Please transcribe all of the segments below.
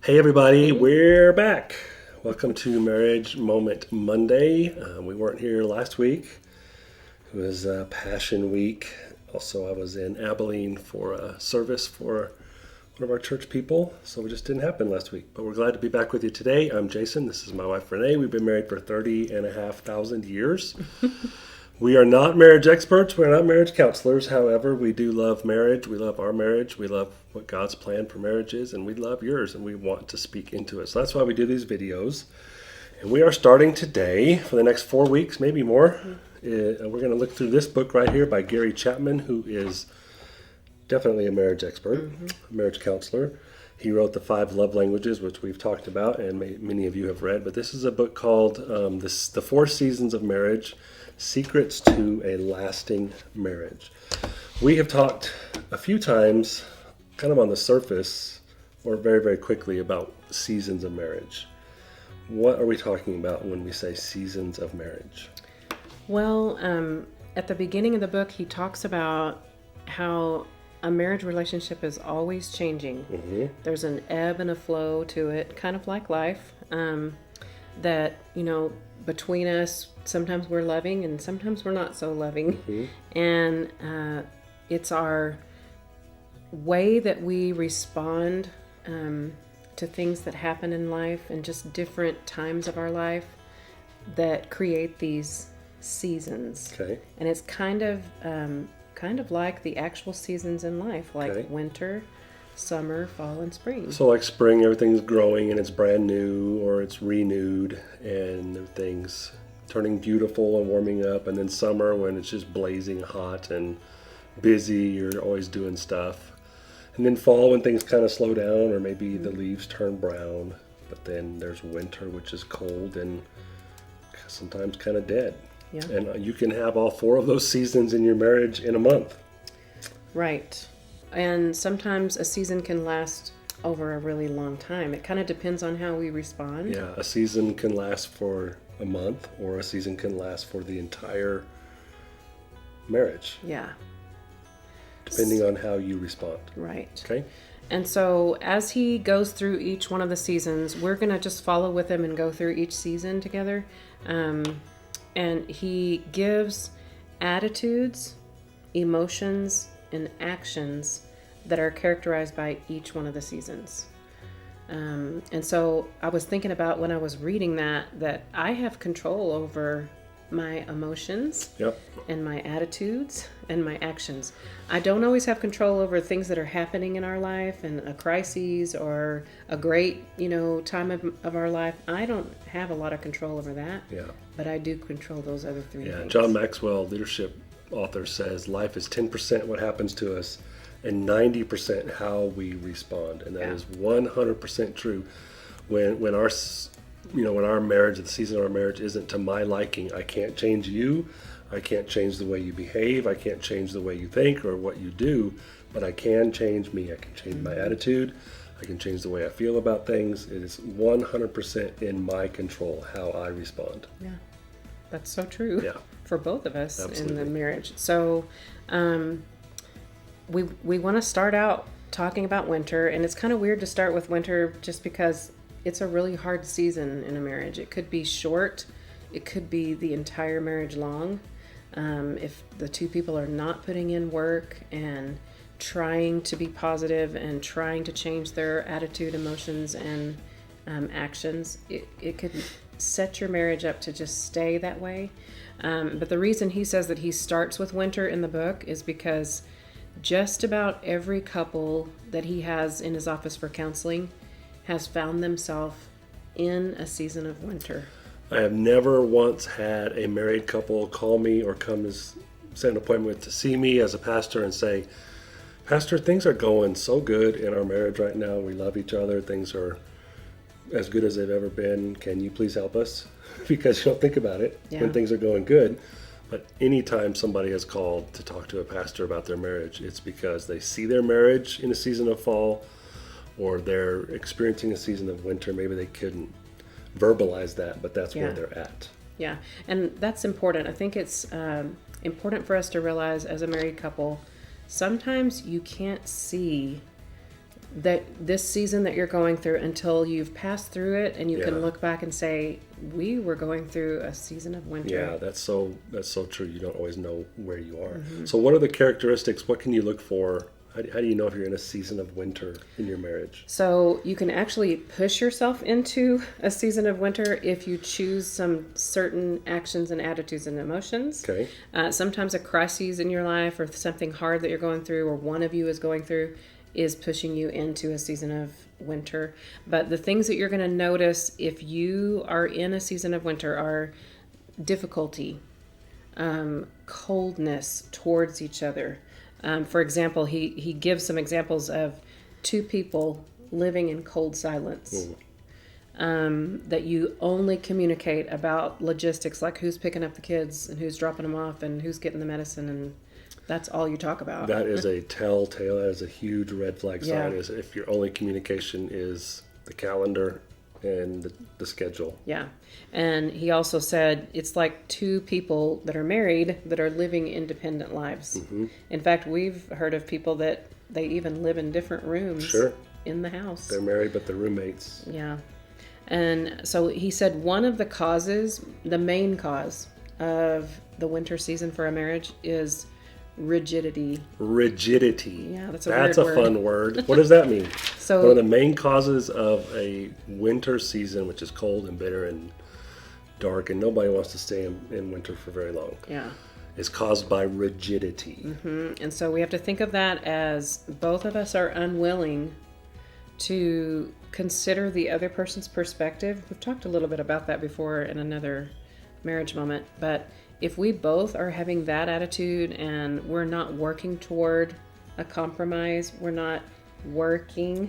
Hey everybody, we're back. Welcome to Marriage Moment Monday. We weren't here last week. It was Passion Week. Also, I was in Abilene for a service for one of our church people, so it just didn't happen last week. But we're glad to be back with you today. I'm Jason. This is my wife Renee. We've been married for 30,500 years. We are not marriage experts. We're not marriage counselors. However, we do love marriage. We love our marriage. We love what God's plan for marriage is, and we love yours, and we want to speak into it. So that's why we do these videos. And we are starting today for the next 4 weeks, maybe more. We're going to look through this book right here by Gary Chapman, who is definitely a marriage expert, a marriage counselor. He wrote the 5 love languages, which we've talked about, and many of you have read. But this is a book called The 4 Seasons of Marriage, Secrets to a Lasting Marriage. We have talked a few times, kind of on the surface, or very, very quickly, about seasons of marriage. What are we talking about when we say seasons of marriage? Well, at the beginning of the book, he talks about how a marriage relationship is always changing. Mm-hmm. There's an ebb and a flow to it, kind of like life, that, between us, sometimes we're loving and sometimes we're not so loving. Mm-hmm. And it's our way that we respond to things that happen in life and just different times of our life that create these seasons. Okay. And it's kind of like the actual seasons in life, like winter, summer, fall, and spring. So like spring, everything's growing and it's brand new or it's renewed and everything's turning beautiful and warming up. And then summer, when it's just blazing hot and busy, you're always doing stuff. And then fall, when things kind of slow down or maybe the leaves turn brown. But then there's winter, which is cold and sometimes kind of dead. Yeah. And you can have all 4 of those seasons in your marriage in a month. Right. And sometimes a season can last over a really long time. It kind of depends on how we respond. Yeah, a season can last for a month or a season can last for the entire marriage. Yeah. Depending on how you respond. Right. Okay? And so as he goes through each one of the seasons, we're going to just follow with him and go through each season together. And he gives attitudes, emotions, and actions that are characterized by each one of the seasons. And so I was thinking about when I was reading that I have control over my emotions and my attitudes and my actions. I don't always have control over things that are happening in our life and a crisis or a great, time of our life. I don't have a lot of control over that. Yeah. But I do control those other 3 things. John Maxwell, leadership author, says life is 10% what happens to us and 90% how we respond. And that is 100% true. When our marriage, the season of our marriage isn't to my liking, I can't change you. I can't change the way you behave. I can't change the way you think or what you do, but I can change me. I can change my attitude. I can change the way I feel about things. It is 100% in my control how I respond. Yeah, that's so true. Yeah. For both of us Absolutely. in the marriage. So we want to start out talking about winter, and it's kind of weird to start with winter just because it's a really hard season in a marriage. It could be short. It could be the entire marriage long. If the 2 people are not putting in work and trying to be positive and trying to change their attitude, emotions, and actions, it could set your marriage up to just stay that way. But the reason he says that he starts with winter in the book is because just about every couple that he has in his office for counseling has found themselves in a season of winter. I have never once had a married couple call me or come to set an appointment to see me as a pastor and say, Pastor, things are going so good in our marriage right now. We love each other. Things are as good as they've ever been. Can you please help us? Because you don't think about it when things are going good. But anytime somebody has called to talk to a pastor about their marriage, it's because they see their marriage in a season of fall or they're experiencing a season of winter. Maybe they couldn't verbalize that, but that's where they're at. Yeah, and that's important. I think it's important for us to realize as a married couple, sometimes you can't see that this season that you're going through until you've passed through it and you Yeah. can look back and say, we were going through a season of winter. Yeah, that's so true. You don't always know where you are. So what are the characteristics? What can you look for? How do you know if you're in a season of winter in your marriage? So you can actually push yourself into a season of winter if you choose some certain actions and attitudes and emotions. Okay. Sometimes a crisis in your life or something hard that you're going through or one of you is going through is pushing you into a season of winter. But the things that you're going to notice if you are in a season of winter are difficulty, coldness towards each other. For example, he gives some examples of two people living in cold silence. That you only communicate about logistics, like who's picking up the kids and who's dropping them off and who's getting the medicine, and that's all you talk about. That is a telltale. That is a huge red flag Yeah. sign. Is if your only communication is the calendar and the schedule. Yeah. And he also said it's like two people that are married that are living independent lives. In fact, we've heard of people that they even live in different rooms Sure. in the house. They're married, but they're roommates. Yeah. And so he said one of the causes, the main cause of the winter season for a marriage is rigidity. Rigidity. Yeah, that's a That's weird a fun word. What does that mean? So One of the main causes of a winter season, which is cold and bitter and dark, and nobody wants to stay in winter for very long, yeah. is caused by rigidity. And so we have to think of that as both of us are unwilling to consider the other person's perspective. We've talked a little bit about that before in another marriage moment, but if we both are having that attitude and we're not working toward a compromise, we're not working.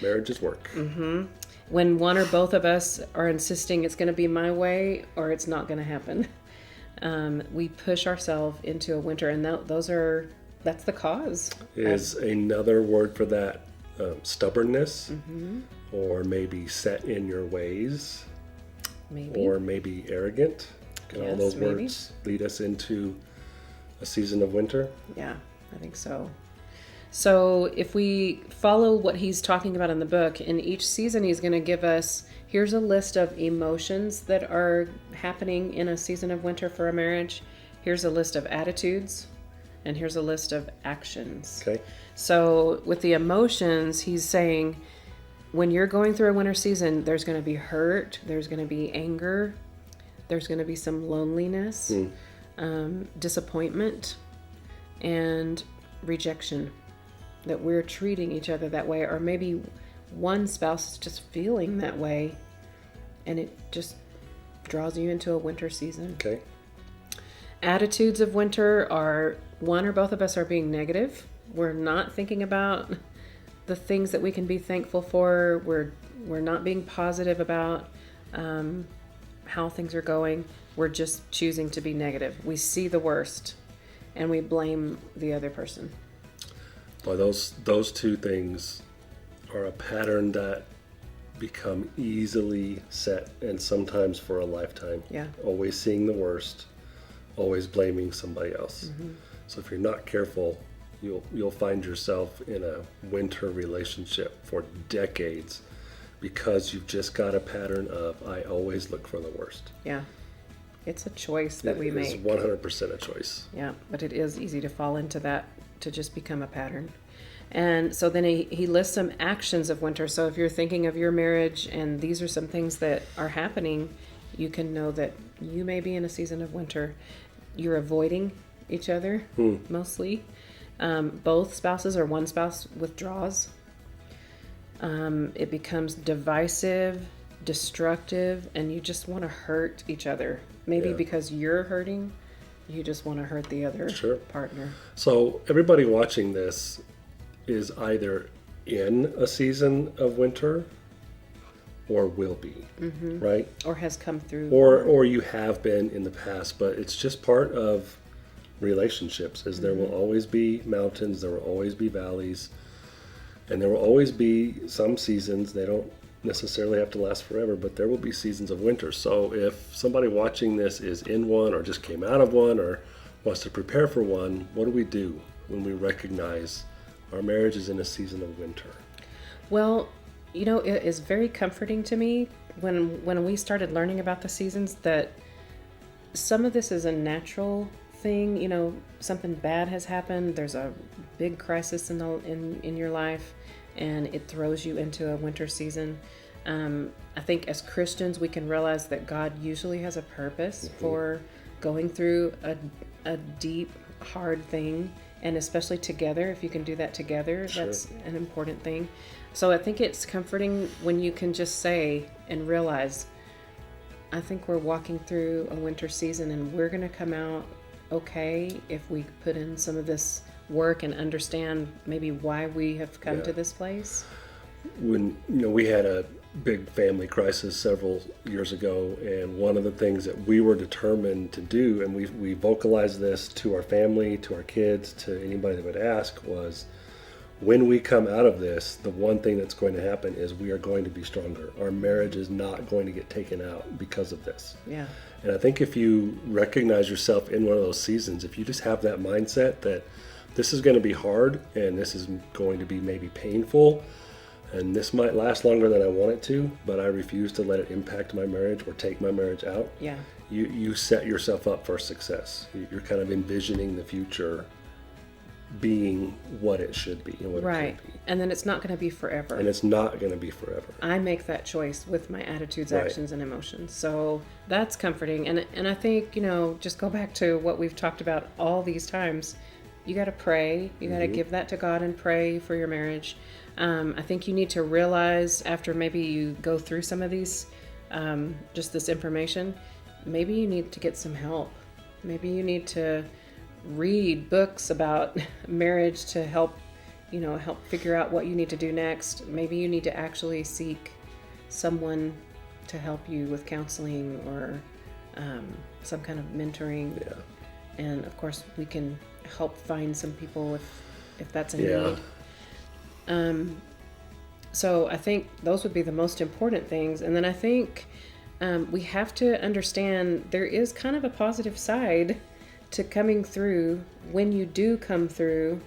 Marriage is work. When one or both of us are insisting it's going to be my way or it's not going to happen, we push ourselves into a winter, and that's the cause. Is another word for that stubbornness, or maybe set in your ways, Maybe. or maybe arrogant. Can all Yes, those maybe. words lead us into a season of winter? Yeah, I think so. So if we follow what he's talking about in the book, in each season he's going to give us, here's a list of emotions that are happening in a season of winter for a marriage. Here's a list of attitudes, and here's a list of actions. Okay. So with the emotions, he's saying when you're going through a winter season, there's going to be hurt, there's going to be anger, there's going to be some loneliness, disappointment, and rejection. That we're treating each other that way, or maybe one spouse is just feeling that way, and it just draws you into a winter season. Okay. Attitudes of winter are one or both of us are being negative. We're not thinking about the things that we can be thankful for. We're not being positive about how things are going. We're just choosing to be negative. We see the worst and we blame the other person. Well, those two things are a pattern that become easily set, and sometimes for a lifetime. Yeah. Always seeing the worst, always blaming somebody else. So if you're not careful, you'll find yourself in a winter relationship for decades because you've just got a pattern of I always look for the worst. Yeah. It's a choice that we make. It's 100% a choice. Yeah, but it is easy to fall into that, to just become a pattern. And so then he lists some actions of winter. So if you're thinking of your marriage and these are some things that are happening, you can know that you may be in a season of winter. You're avoiding each other mostly. Both spouses or one spouse withdraws. It becomes divisive, destructive, and you just want to hurt each other. Maybe because you're hurting, you just want to hurt the other partner. So everybody watching this is either in a season of winter or will be, right? Or has come through. Or you have been in the past, but it's just part of relationships, is there will always be mountains, there will always be valleys, and there will always be some seasons. They don't necessarily have to last forever, but there will be seasons of winter. So if somebody watching this is in one or just came out of one or wants to prepare for one, what do we do when we recognize Our marriage is in a season of winter. Well, it is very comforting to me when we started learning about the seasons that some of this is a natural thing. Something bad has happened. There's a big crisis in your life, and it throws you into a winter season. I think as Christians, we can realize that God usually has a purpose for going through a deep, hard thing, and especially together. If you can do that together, Sure. That's an important thing. So I think it's comforting when you can just say and realize, I think we're walking through a winter season, and we're going to come out okay if we put in some of this work and understand maybe why we have come to this place. When we had a big family crisis several years ago, and one of the things that we were determined to do, and we vocalized this to our family, to our kids, to anybody that would ask, was when we come out of this, the one thing that's going to happen is we are going to be stronger. Our marriage is not going to get taken out because of this. Yeah. And I think if you recognize yourself in one of those seasons, if you just have that mindset that this is going to be hard and this is going to be maybe painful, and this might last longer than I want it to, but I refuse to let it impact my marriage or take my marriage out. Yeah. You set yourself up for success. You're kind of envisioning the future being what it should be and what Right. it can be. And then it's not going to be forever. And it's not going to be forever. I make that choice with my attitudes, Right. actions, and emotions. So that's comforting. And I think, just go back to what we've talked about all these times. You got to pray. You got to give that to God and pray for your marriage. I think you need to realize after maybe you go through some of these, just this information, maybe you need to get some help. Maybe you need to read books about marriage to help figure out what you need to do next. Maybe you need to actually seek someone to help you with counseling or some kind of mentoring. Yeah. And of course, we can help find some people if that's a Yeah. need. So I think those would be the most important things. And then I think we have to understand there is kind of a positive side to coming through when you do come through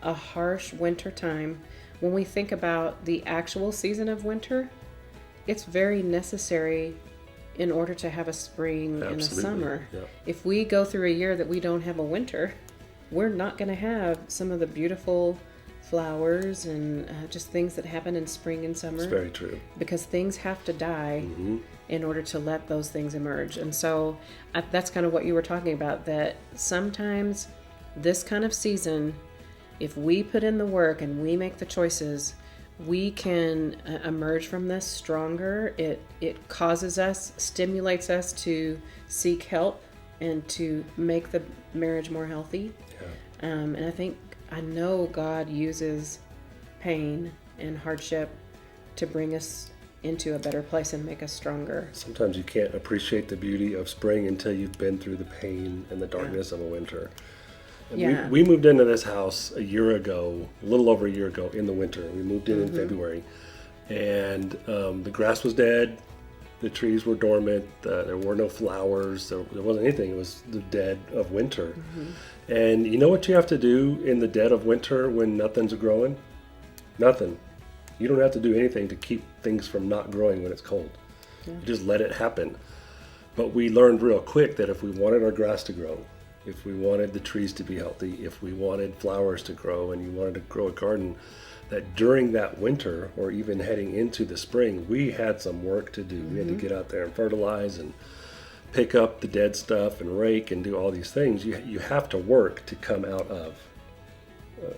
a harsh winter time. When we think about the actual season of winter, it's very necessary in order to have a spring and a Absolutely. summer. Yeah. If we go through a year that we don't have a winter, we're not going to have some of the beautiful flowers and just things that happen in spring and summer. It's very true. Because things have to die in order to let those things emerge. And so that's kind of what you were talking about, that sometimes this kind of season, if we put in the work and we make the choices, we can emerge from this stronger. It causes us, stimulates us to seek help and to make the marriage more healthy. Yeah. And I know God uses pain and hardship to bring us into a better place and make us stronger. Sometimes you can't appreciate the beauty of spring until you've been through the pain and the darkness of a winter. And Yeah. we moved into this house a little over a year ago in the winter. We moved in February, and the grass was dead, the trees were dormant, there were no flowers, there wasn't anything. It was the dead of winter. And you know what you have to do in the dead of winter when nothing's growing? Nothing. You don't have to do anything to keep things from not growing when it's cold. Yeah. You just let it happen. But we learned real quick that if we wanted our grass to grow, if we wanted the trees to be healthy, if we wanted flowers to grow and you wanted to grow a garden, that during that winter or even heading into the spring, we had some work to do. We had to get out there and fertilize and pick up the dead stuff and rake and do all these things. You have to work to come out of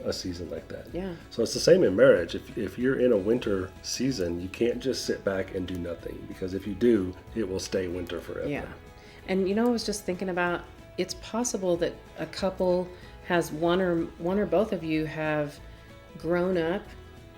a season like that. Yeah. So it's the same in marriage. If you're in a winter season, you can't just sit back and do nothing, because if you do, it will stay winter forever. Yeah. And I was just thinking about, it's possible that a couple has one or both of you have grown up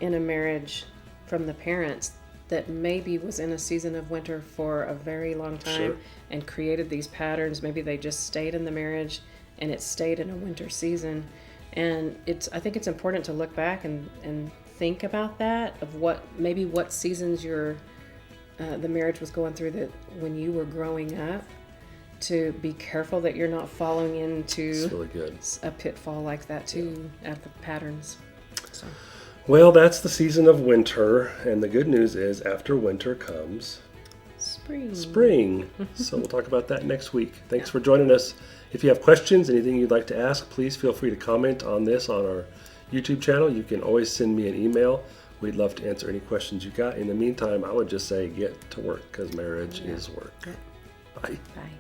in a marriage from the parents that maybe was in a season of winter for a very long time. Sure. And created these patterns. Maybe they just stayed in the marriage and it stayed in a winter season. And I think it's important to look back and think about that, of what seasons the marriage was going through that when you were growing up, to be careful that you're not falling into It's really good. a pitfall like that too, at the patterns. So Well, that's the season of winter, and the good news is after winter comes spring. So we'll talk about that next week. Thanks for joining us. If you have questions, anything you'd like to ask, please feel free to comment on this on our YouTube channel. You can always send me an email. We'd love to answer any questions you got. In the meantime, I would just say get to work because marriage is work. Yeah. Bye. Bye.